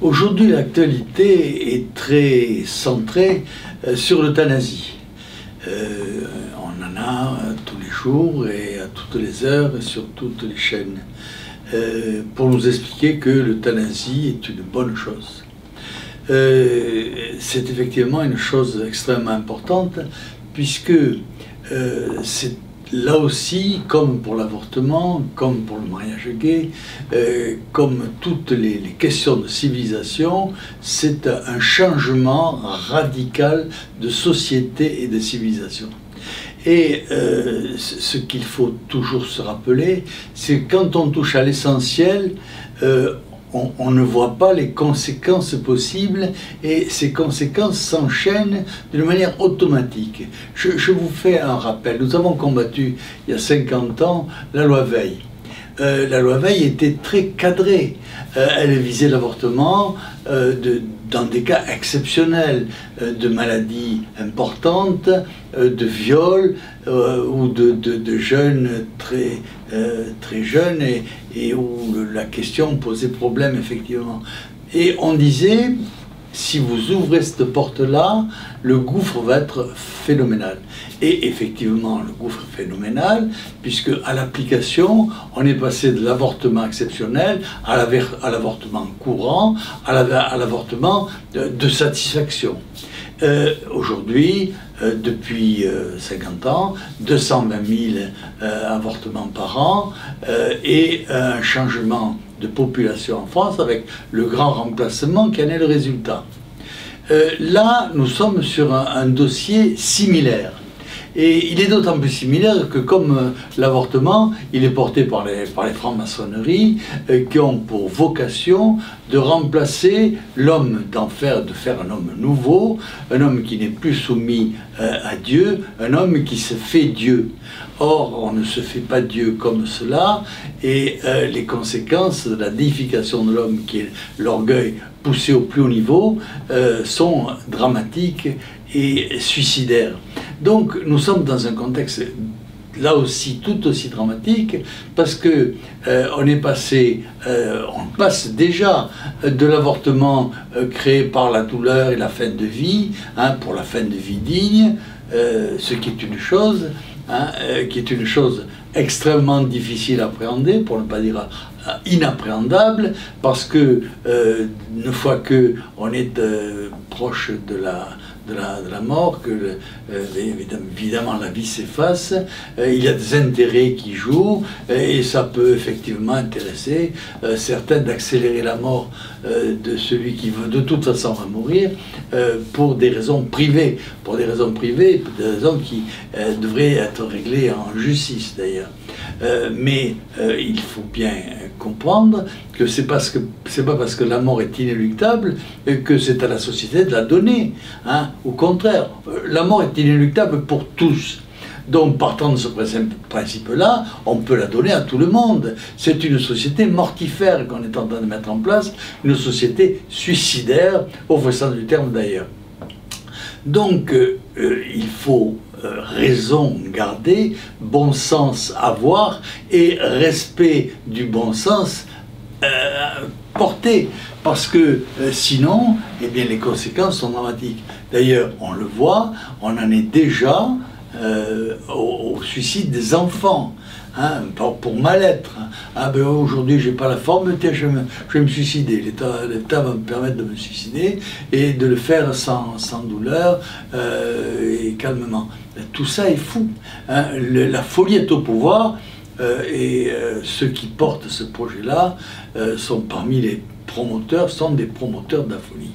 Aujourd'hui, l'actualité est très centrée sur l'euthanasie. On en a tous les jours et à toutes les heures et sur toutes les chaînes pour nous expliquer que l'euthanasie est une bonne chose. C'est effectivement une chose extrêmement importante puisque c'est là aussi, comme pour l'avortement, comme pour le mariage gay, comme toutes les questions de civilisation, c'est un changement radical de société et de civilisation. Et ce qu'il faut toujours se rappeler, c'est que quand on touche à l'essentiel, on ne voit pas les conséquences possibles et ces conséquences s'enchaînent d'une manière automatique. Je vous fais un rappel. Nous avons combattu il y a 50 ans la loi Veil. La loi Veil était très cadrée. Elle visait l'avortement dans des cas exceptionnels de maladies importantes, de viols ou de jeunes très jeunes et où la question posait problème effectivement. Et on disait, si vous ouvrez cette porte-là, le gouffre va être phénoménal. Et effectivement, le gouffre est phénoménal, puisque à l'application, on est passé de l'avortement exceptionnel à l'avortement courant, à l'avortement de satisfaction. Aujourd'hui, depuis 50 ans, 220 000 avortements par an et un changement de population en France avec le grand remplacement qui en est le résultat. Là, nous sommes sur un dossier similaire. Et il est d'autant plus similaire que comme l'avortement, il est porté par les francs-maçonneries qui ont pour vocation de remplacer l'homme, de faire un homme nouveau, un homme qui n'est plus soumis à Dieu, un homme qui se fait Dieu. Or, on ne se fait pas Dieu comme cela, et les conséquences de la déification de l'homme, qui est l'orgueil poussé au plus haut niveau, sont dramatiques et suicidaires. Donc, nous sommes dans un contexte là aussi tout aussi dramatique parce que on passe déjà de l'avortement créé par la douleur et la fin de vie, pour la fin de vie digne, ce qui est une chose, extrêmement difficile à appréhender, pour ne pas dire inappréhendable, parce que une fois que on est proche de la mort, que évidemment la vie s'efface, il y a des intérêts qui jouent et ça peut effectivement intéresser certains d'accélérer la mort de celui qui veut de toute façon va mourir pour des raisons privées, des raisons qui devraient être réglées en justice d'ailleurs. Mais il faut bien comprendre que c'est pas parce que la mort est inéluctable que c'est à la société de la donner. Au contraire, la mort est inéluctable pour tous. Donc, partant de ce principe-là, on peut la donner à tout le monde. C'est une société mortifère qu'on est en train de mettre en place, une société suicidaire, au vrai sens du terme d'ailleurs. Donc, il faut raison garder, bon sens avoir et respect du bon sens porter, parce que sinon, eh bien, les conséquences sont dramatiques. D'ailleurs, on le voit, on en est déjà au suicide des enfants, pour mal-être. Ben aujourd'hui, j'ai pas la forme, tiens, je vais me suicider. L'État va me permettre de me suicider et de le faire sans douleur et calmement. Tout ça est fou. La folie est au pouvoir et ceux qui portent ce projet-là sont parmi les promoteurs, sont des promoteurs de la folie.